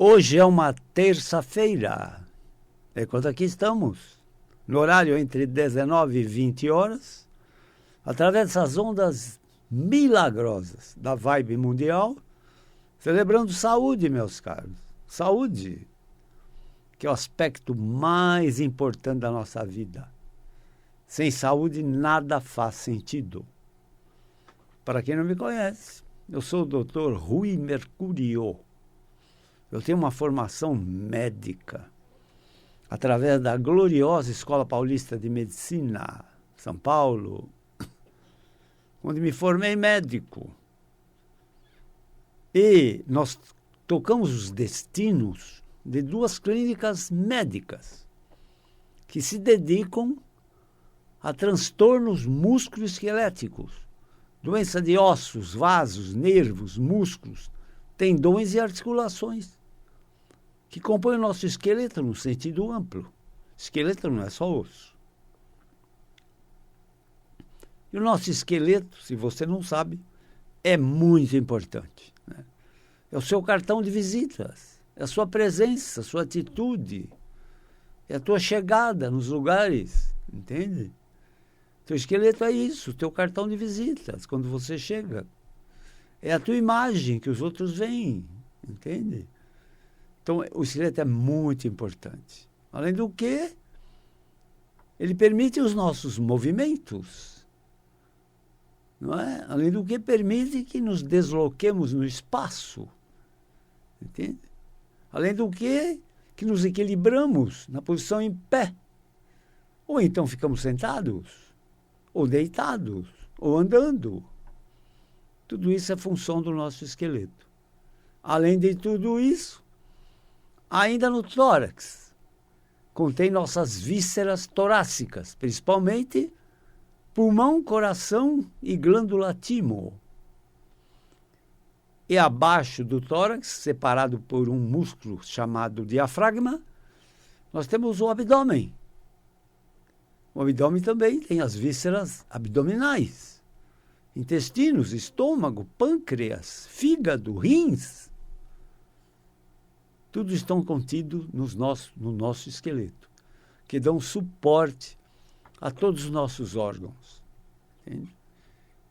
Hoje é uma terça-feira. É quando aqui estamos, no horário entre 19 e 20 horas, através dessas ondas milagrosas da vibe mundial, celebrando saúde, meus caros. Saúde, que é o aspecto mais importante da nossa vida. Sem saúde, nada faz sentido. Para quem não me conhece, eu sou o Dr. Rui Mercurio. Eu tenho uma formação médica através da gloriosa Escola Paulista de Medicina, São Paulo, onde me formei médico. E nós tocamos os destinos de duas clínicas médicas que se dedicam a transtornos musculoesqueléticos, doença de ossos, vasos, nervos, músculos, tendões e articulações, que compõem o nosso esqueleto no sentido amplo. Esqueleto não é só osso. E o nosso esqueleto, se você não sabe, é muito importante, né? É o seu cartão de visitas, é a sua presença, a sua atitude, é a tua chegada nos lugares, entende? Teu esqueleto é isso, teu cartão de visitas, quando você chega. É a tua imagem que os outros veem, entende? Então, o esqueleto é muito importante. Além do que, ele permite os nossos movimentos, não é? Além do que, permite que nos desloquemos no espaço, entende? Além do que nos equilibramos na posição em pé. Ou então ficamos sentados, ou deitados, ou andando. Tudo isso é função do nosso esqueleto. Além de tudo isso, ainda no tórax, contém nossas vísceras torácicas, principalmente pulmão, coração e glândula timo. E abaixo do tórax, separado por um músculo chamado diafragma, nós temos o abdômen. O abdômen também tem as vísceras abdominais, intestinos, estômago, pâncreas, fígado, rins. Tudo estão contidos no nosso esqueleto, que dão suporte a todos os nossos órgãos. Entende?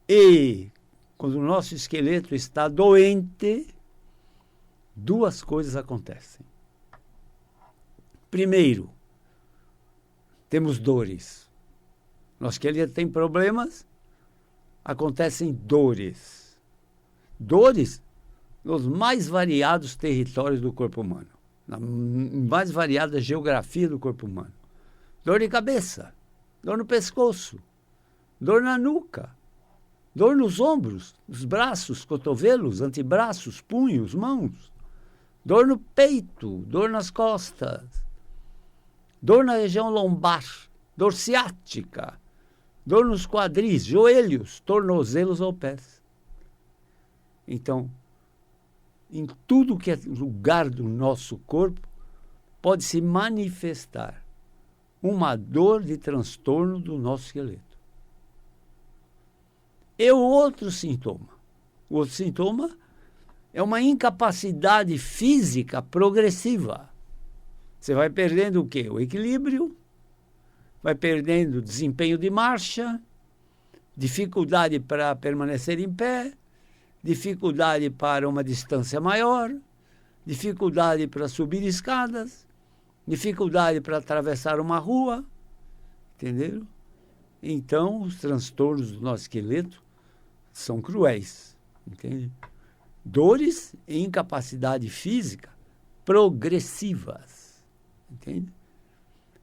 E, quando o nosso esqueleto está doente, duas coisas acontecem. Primeiro, temos dores. Nosso esqueleto tem problemas, acontecem dores. Dores nos mais variados territórios do corpo humano, na mais variada geografia do corpo humano. Dor de cabeça, dor no pescoço, dor na nuca, dor nos ombros, nos braços, cotovelos, antebraços, punhos, mãos, dor no peito, dor nas costas, dor na região lombar, dor ciática, dor nos quadris, joelhos, tornozelos ou pés. Então, em tudo que é lugar do nosso corpo, pode se manifestar uma dor de transtorno do nosso esqueleto. E o outro sintoma é uma incapacidade física progressiva. Você vai perdendo o quê? O equilíbrio, vai perdendo desempenho de marcha, dificuldade para permanecer em pé, dificuldade para uma distância maior, dificuldade para subir escadas, dificuldade para atravessar uma rua, entenderam? Então, os transtornos do nosso esqueleto são cruéis, entende? Dores e incapacidade física progressivas, entende?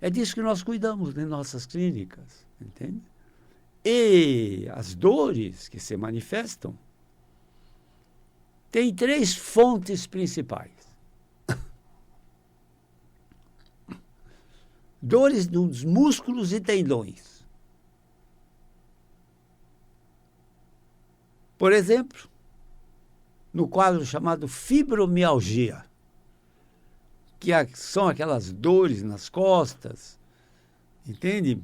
É disso que nós cuidamos em nossas clínicas, entende? E as dores que se manifestam tem três fontes principais. Dores nos músculos e tendões. Por exemplo, no quadro chamado fibromialgia, que são aquelas dores nas costas, entende?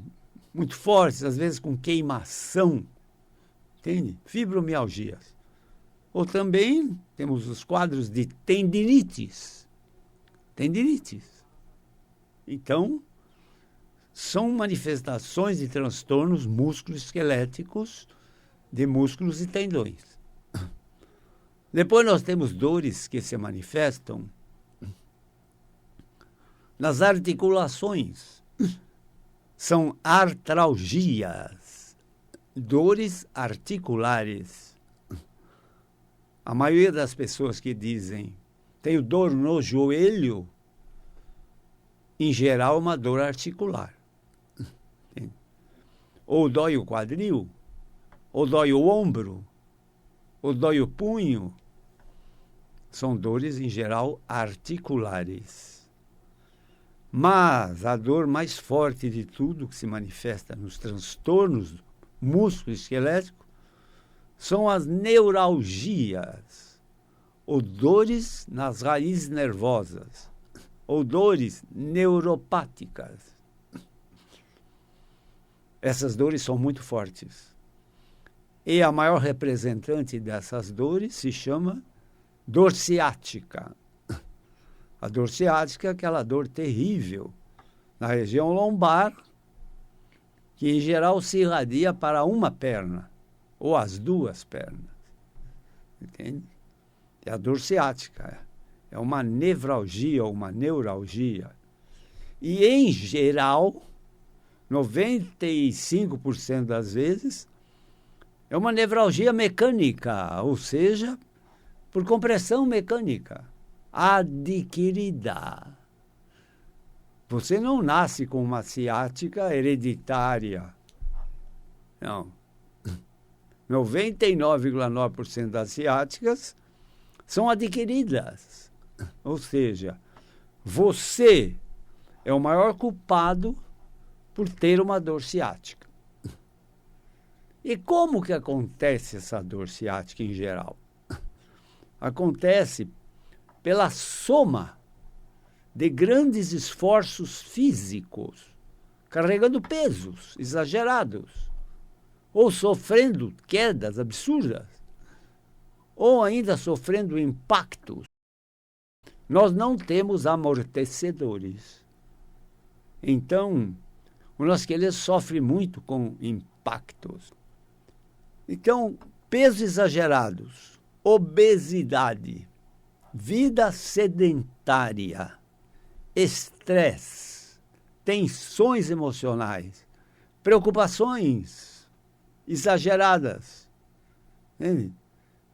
Muito fortes, às vezes com queimação, entende? Fibromialgias. Ou também temos os quadros de tendinites, tendinites. Então, são manifestações de transtornos musculoesqueléticos de músculos e tendões. Depois nós temos dores que se manifestam nas articulações. São artralgias, dores articulares. A maioria das pessoas que dizem tenho dor no joelho, em geral, uma dor articular. Ou dói o quadril, ou dói o ombro, ou dói o punho. São dores, em geral, articulares. Mas a dor mais forte de tudo, que se manifesta nos transtornos músculo-esqueléticos, são as neuralgias, ou dores nas raízes nervosas, ou dores neuropáticas. Essas dores são muito fortes. E a maior representante dessas dores se chama dor ciática. A dor ciática é aquela dor terrível na região lombar, que em geral se irradia para uma perna, ou as duas pernas. Entende? É a dor ciática. É uma nevralgia ou uma neuralgia. E, em geral, 95% das vezes, é uma nevralgia mecânica, ou seja, por compressão mecânica, adquirida. Você não nasce com uma ciática hereditária. Não. 99,9% das ciáticas são adquiridas. Ou seja, você é o maior culpado por ter uma dor ciática. E como que acontece essa dor ciática em geral? Acontece pela soma de grandes esforços físicos, carregando pesos exagerados, ou sofrendo quedas absurdas, ou ainda sofrendo impactos. Nós não temos amortecedores. Então, o nosso esqueleto sofre muito com impactos. Então, pesos exagerados, obesidade, vida sedentária, estresse, tensões emocionais, preocupações exageradas. Entende?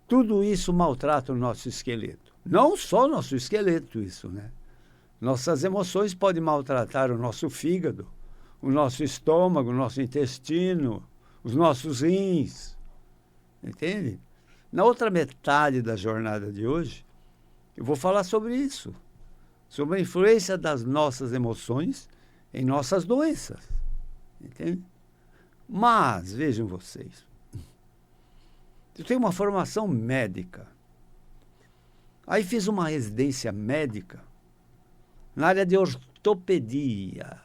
Tudo isso maltrata o nosso esqueleto. Não só o nosso esqueleto, isso, né? Nossas emoções podem maltratar o nosso fígado, o nosso estômago, o nosso intestino, os nossos rins. Entende? Na outra metade da jornada de hoje, eu vou falar sobre isso. Sobre a influência das nossas emoções em nossas doenças. Entende? Mas, vejam vocês, eu tenho uma formação médica. Aí fiz uma residência médica na área de ortopedia,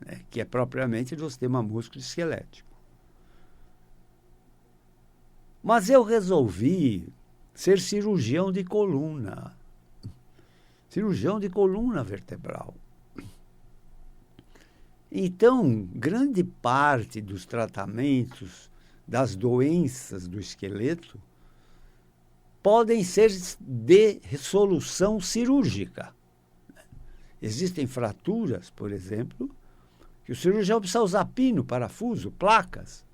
né, que é propriamente do sistema músculo-esquelético. Mas eu resolvi ser cirurgião de coluna. Cirurgião de coluna vertebral. Então, grande parte dos tratamentos das doenças do esqueleto podem ser de solução cirúrgica. Existem fraturas, por exemplo, que o cirurgião precisa usar pino, parafuso, placas,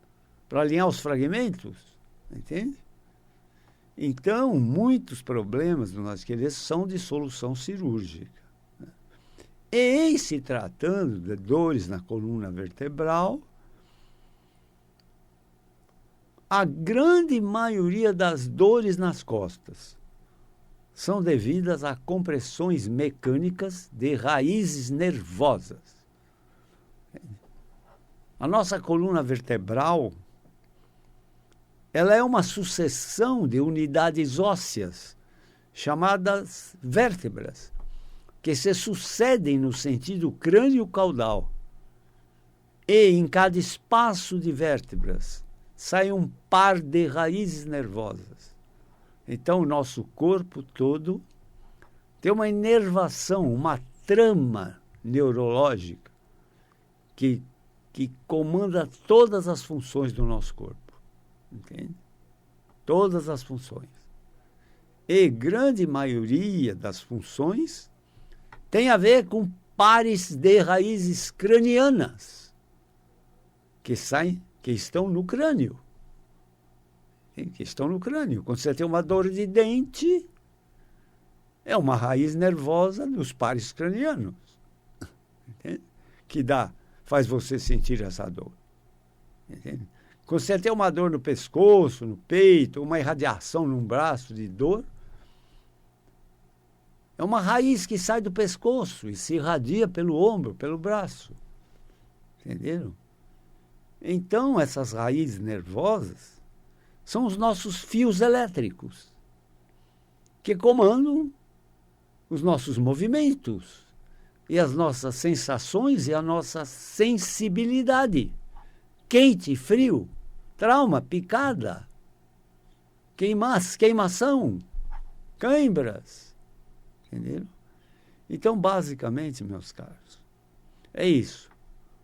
para alinhar os fragmentos. Entende? Então, muitos problemas do nosso esqueleto são de solução cirúrgica. E em se tratando de dores na coluna vertebral, a grande maioria das dores nas costas são devidas a compressões mecânicas de raízes nervosas. A nossa coluna vertebral, ela é uma sucessão de unidades ósseas chamadas vértebras, que se sucedem no sentido crânio-caudal. E em cada espaço de vértebras sai um par de raízes nervosas. Então, o nosso corpo todo tem uma inervação, uma trama neurológica que comanda todas as funções do nosso corpo. Entende? Todas as funções. E grande maioria das funções tem a ver com pares de raízes cranianas que estão no crânio. Que estão no crânio. Quando você tem uma dor de dente, é uma raiz nervosa dos pares cranianos, entende? Que faz você sentir essa dor. Entende? Quando você tem uma dor no pescoço, no peito, uma irradiação num braço de dor, é uma raiz que sai do pescoço e se irradia pelo ombro, pelo braço. Entenderam? Então, essas raízes nervosas são os nossos fios elétricos que comandam os nossos movimentos e as nossas sensações e a nossa sensibilidade. Quente, frio, trauma, picada, queimação, cãibras. Entenderam? Então, basicamente, meus caros, é isso.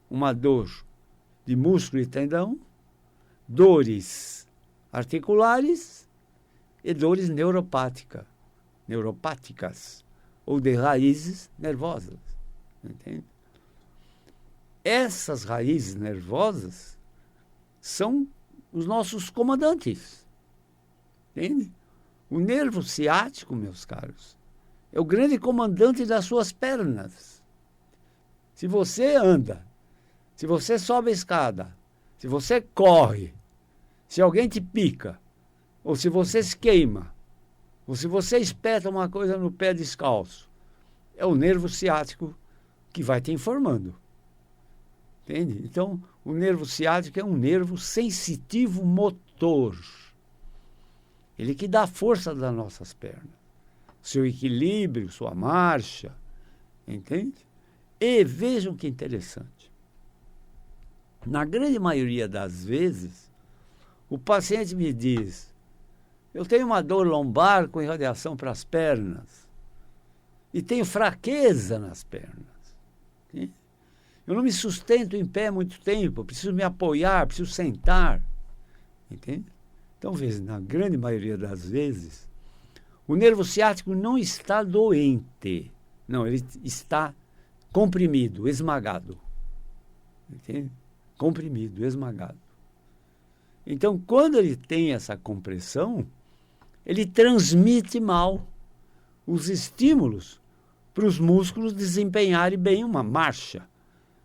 Uma dor de músculo e tendão, dores articulares e dores neuropáticas ou de raízes nervosas. Entende? Essas raízes nervosas são os nossos comandantes. Entende? O nervo ciático, meus caros, é o grande comandante das suas pernas. Se você anda, se você sobe a escada, se você corre, se alguém te pica, ou se você se queima, ou se você espeta uma coisa no pé descalço, é o nervo ciático que vai te informando. Entende? Então, o nervo ciático é um nervo sensitivo motor. Ele que dá força das nossas pernas. Seu equilíbrio, sua marcha. Entende? E vejam que interessante. Na grande maioria das vezes, o paciente me diz: eu tenho uma dor lombar com irradiação para as pernas e tenho fraqueza nas pernas. Entende? Eu não me sustento em pé muito tempo, preciso me apoiar, preciso sentar. Entende? Então, veja, na grande maioria das vezes, o nervo ciático não está doente. Não, ele está comprimido, esmagado. Entende? Comprimido, esmagado. Então, quando ele tem essa compressão, ele transmite mal os estímulos para os músculos desempenharem bem uma marcha,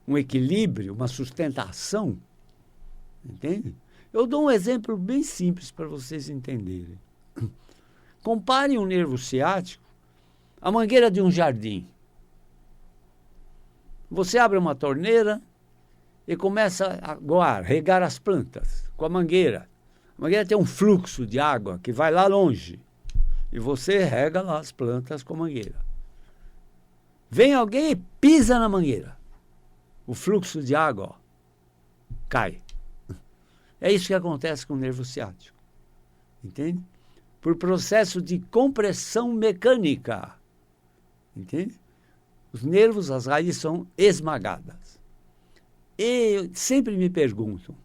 um equilíbrio, uma sustentação. Entende? Eu dou um exemplo bem simples para vocês entenderem. Comparem o nervo ciático à mangueira de um jardim. Você abre uma torneira e começa a regar as plantas com a mangueira. A mangueira tem um fluxo de água que vai lá longe. E você rega lá as plantas com a mangueira. Vem alguém e pisa na mangueira. O fluxo de água cai. É isso que acontece com o nervo ciático. Entende? Por processo de compressão mecânica. Entende? Os nervos, as raízes são esmagadas. E sempre me perguntam: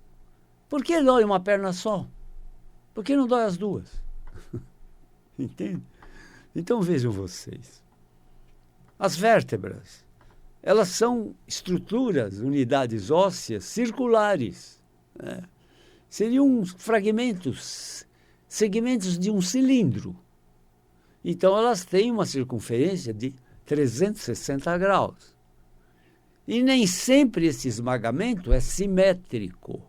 por que dói uma perna só? Por que não dói as duas? Entende? Então vejam vocês. As vértebras, elas são estruturas, unidades ósseas circulares. Né? Seriam fragmentos, segmentos de um cilindro. Então elas têm uma circunferência de 360 graus. E nem sempre esse esmagamento é simétrico.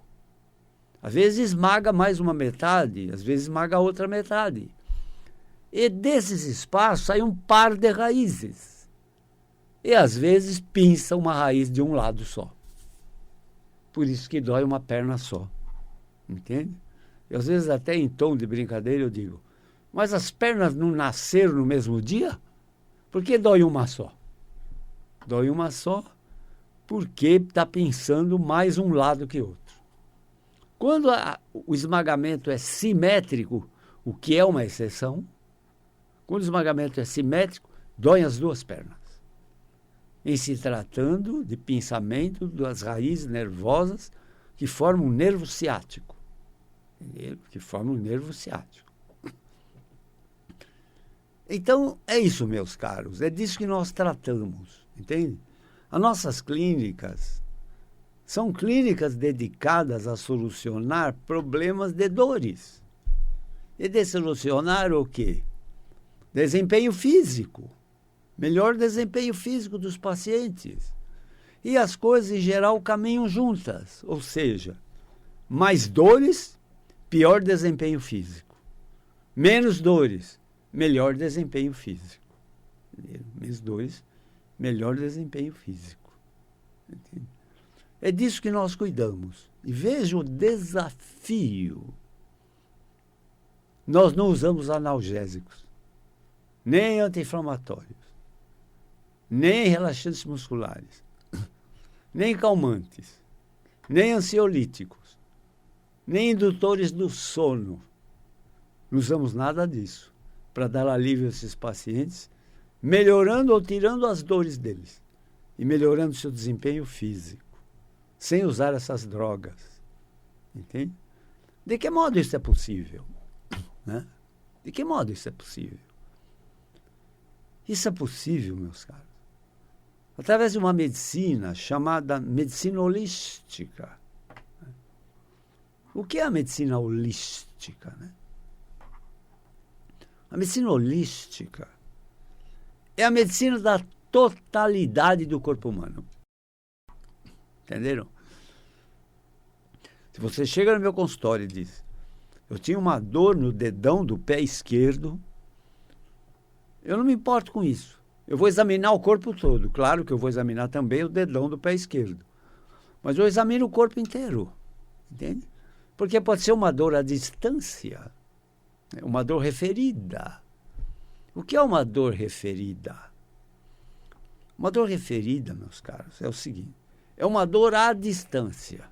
Às vezes esmaga mais uma metade, às vezes esmaga a outra metade. E desses espaços sai um par de raízes. E às vezes pinça uma raiz de um lado só. Por isso que dói uma perna só. Entende? E às vezes até em tom de brincadeira eu digo: mas as pernas não nasceram no mesmo dia? Por que dói uma só? Dói uma só porque está pensando mais um lado que outro. Quando o esmagamento é simétrico, o que é uma exceção, quando o esmagamento é simétrico, Dói as duas pernas. Em se tratando de pinçamento das raízes nervosas que formam um nervo ciático. Entendeu? Que formam um nervo ciático. Então, é isso, meus caros. É disso que nós tratamos. Entende? As nossas clínicas são clínicas dedicadas a solucionar problemas de dores. E de solucionar o quê? Desempenho físico. Melhor desempenho físico dos pacientes. E as coisas, em geral, caminham juntas. Ou seja, mais dores, pior desempenho físico. Menos dores, melhor desempenho físico. Menos dores, melhor desempenho físico. Entende? É disso que nós cuidamos. E veja o desafio. Nós não usamos analgésicos, nem anti-inflamatórios, nem relaxantes musculares, nem calmantes, nem ansiolíticos, nem indutores do sono. Não usamos nada disso para dar alívio a esses pacientes, melhorando ou tirando as dores deles e melhorando seu desempenho físico, sem usar essas drogas. Entende? De que modo isso é possível? Né? De que modo isso é possível? Isso é possível, meus caros, através de uma medicina chamada medicina holística. O que é a medicina holística? Né? A medicina holística é a medicina da totalidade do corpo humano. Entenderam? Se você chega no meu consultório e diz: eu tinha uma dor no dedão do pé esquerdo, eu não me importo com isso. Eu vou examinar o corpo todo. Claro que eu vou examinar também o dedão do pé esquerdo. Mas eu examino o corpo inteiro. Entende? Porque pode ser uma dor à distância. Uma dor referida. O que é uma dor referida? Uma dor referida, meus caros, é o seguinte. É uma dor à distância.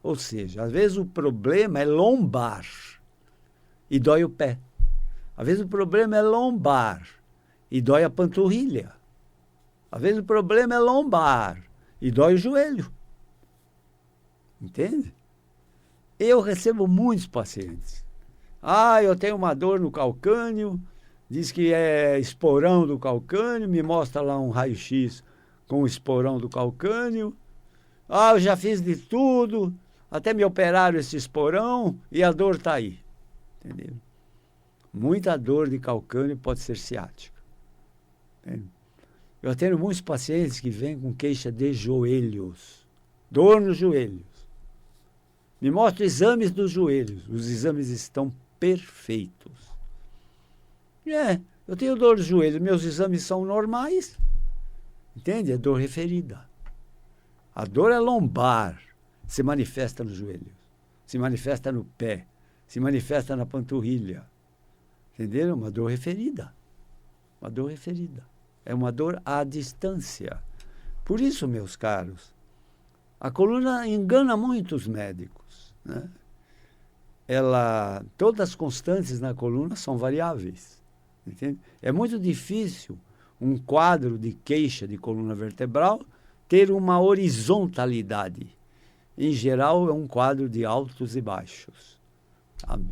Ou seja, às vezes o problema é lombar e dói o pé. Às vezes o problema é lombar e dói a panturrilha. Às vezes o problema é lombar e dói o joelho. Entende? Eu recebo muitos pacientes. Eu tenho uma dor no calcânio, diz que é esporão do calcânio, me mostra lá um raio-x com o esporão do calcânio. Eu já fiz de tudo, até me operaram esse esporão e a dor está aí. Entendeu? Muita dor de calcânio pode ser ciática. Entendeu? Eu atendo muitos pacientes que vêm com queixa de joelhos, dor nos joelhos. Me mostra exames dos joelhos, os exames estão perfeitos. Eu tenho dor nos joelhos, meus exames são normais. Entende? É dor referida. A dor é lombar, se manifesta nos joelhos, se manifesta no pé, se manifesta na panturrilha. Entenderam? Uma dor referida. Uma dor referida. É uma dor à distância. Por isso, meus caros, a coluna engana muitos médicos. Né? Todas as constantes na coluna são variáveis. Entende? É muito difícil um quadro de queixa de coluna vertebral ter uma horizontalidade. Em geral, é um quadro de altos e baixos. Sabe?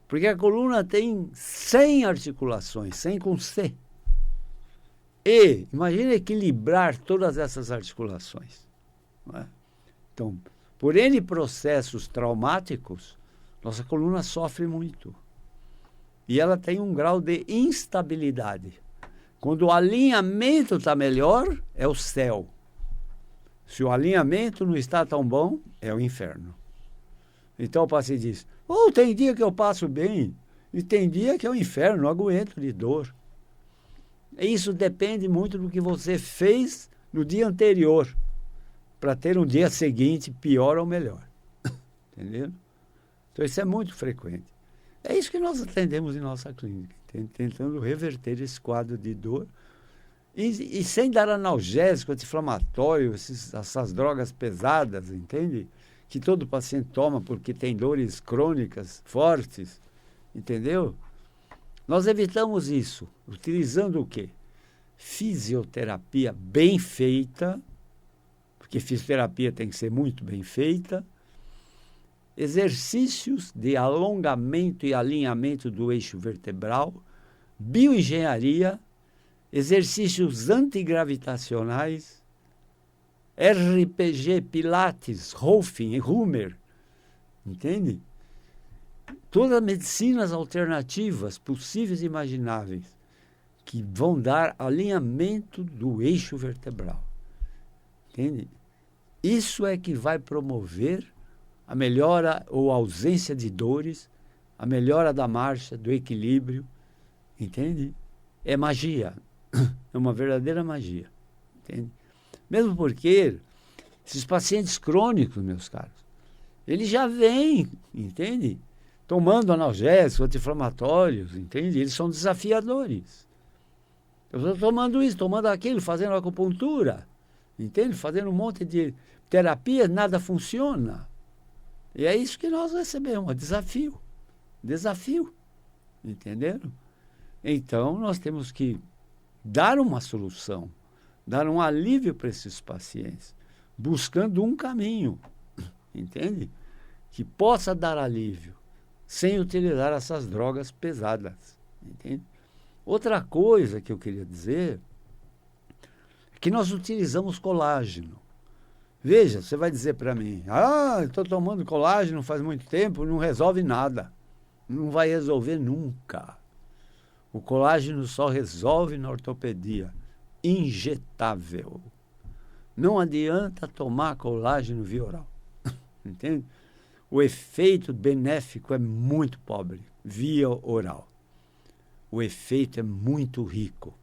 Porque a coluna tem 100 articulações, 100 com C. E imagine equilibrar todas essas articulações. Não é? Então, por N processos traumáticos, nossa coluna sofre muito. E ela tem um grau de instabilidade. Quando o alinhamento está melhor, é o céu. Se o alinhamento não está tão bom, é o inferno. Então o paciente diz: tem dia que eu passo bem, e tem dia que é o inferno, não aguento de dor. Isso depende muito do que você fez no dia anterior, para ter um dia seguinte pior ou melhor. Entendeu? Então isso é muito frequente. É isso que nós atendemos em nossa clínica, tentando reverter esse quadro de dor e sem dar analgésico, anti-inflamatório, essas drogas pesadas, entende? Que todo paciente toma porque tem dores crônicas fortes, entendeu? Nós evitamos isso, utilizando o quê? fisioterapia bem feita, porque fisioterapia tem que ser muito bem feita, exercícios de alongamento e alinhamento do eixo vertebral, bioengenharia, exercícios antigravitacionais, RPG, Pilates, Rolfing, Hummer, entende? Todas medicinas alternativas possíveis e imagináveis que vão dar alinhamento do eixo vertebral, entende? Isso é que vai promover a melhora ou ausência de dores, a melhora da marcha, do equilíbrio, entende? É magia, é uma verdadeira magia, entende? Mesmo porque esses pacientes crônicos, meus caros, eles já vêm, entende? Tomando analgésicos, anti-inflamatórios, entende? Eles são desafiadores. Eu estou tomando isso, tomando aquilo, fazendo acupuntura, entende? Fazendo um monte de terapia, nada funciona. E é isso que nós recebemos, desafio. Desafio, entenderam? Então, nós temos que dar uma solução, dar um alívio para esses pacientes, buscando um caminho, entende? Que possa dar alívio, sem utilizar essas drogas pesadas, entende? Outra coisa que eu queria dizer é que nós utilizamos colágeno. Veja, você vai dizer para mim, estou tomando colágeno faz muito tempo, não resolve nada. Não vai resolver nunca. O colágeno só resolve na ortopedia, injetável. Não adianta tomar colágeno via oral, entende? O efeito benéfico é muito pobre via oral. O efeito é muito rico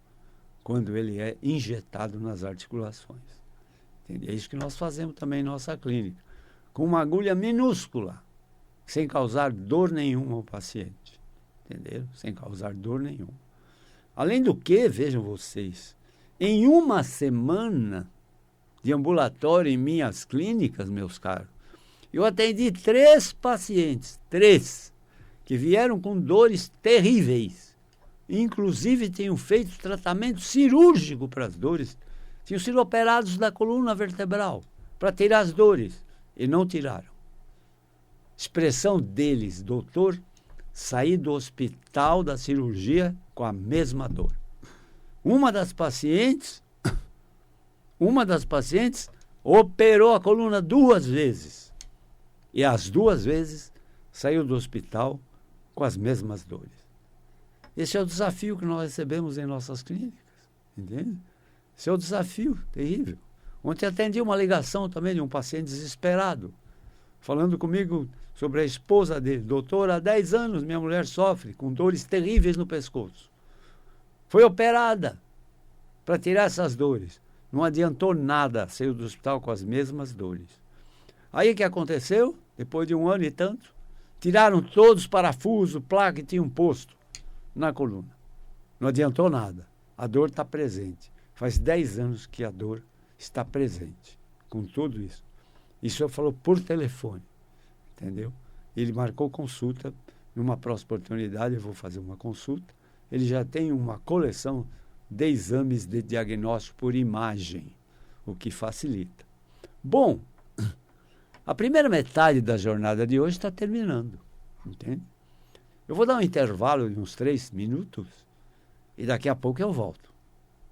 quando ele é injetado nas articulações. Entende? É isso que nós fazemos também em nossa clínica, com uma agulha minúscula, sem causar dor nenhuma ao paciente. Entenderam? Sem causar dor nenhuma. Além do que, vejam vocês, em uma semana de ambulatório em minhas clínicas, meus caros, eu atendi 3 pacientes, 3, que vieram com dores terríveis. Inclusive, tinham feito tratamento cirúrgico para as dores. Tinham sido operados da coluna vertebral para tirar as dores. E não tiraram. Expressão deles, doutor, saí do hospital da cirurgia com a mesma dor. Uma das pacientes operou a coluna 2 vezes. E as 2 vezes saiu do hospital com as mesmas dores. Esse é o desafio que nós recebemos em nossas clínicas, entende? Esse é o desafio terrível. Ontem atendi uma ligação também de um paciente desesperado, falando comigo sobre a esposa dele. Doutor, há 10 anos minha mulher sofre com dores terríveis no pescoço. Foi operada para tirar essas dores. Não adiantou nada, saiu do hospital com as mesmas dores. Aí o que aconteceu? Depois de 1 ano e tanto, tiraram todos os parafusos, placa que tinham posto na coluna. Não adiantou nada. A dor está presente. Faz 10 anos que a dor está presente com tudo isso. Isso eu falou por telefone, entendeu? Ele marcou consulta. Numa próxima oportunidade eu vou fazer uma consulta. Ele já tem uma coleção de exames de diagnóstico por imagem, o que facilita. Bom, a primeira metade da jornada de hoje está terminando, entende? Eu vou dar um intervalo de uns 3 minutos e daqui a pouco eu volto.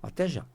Até já.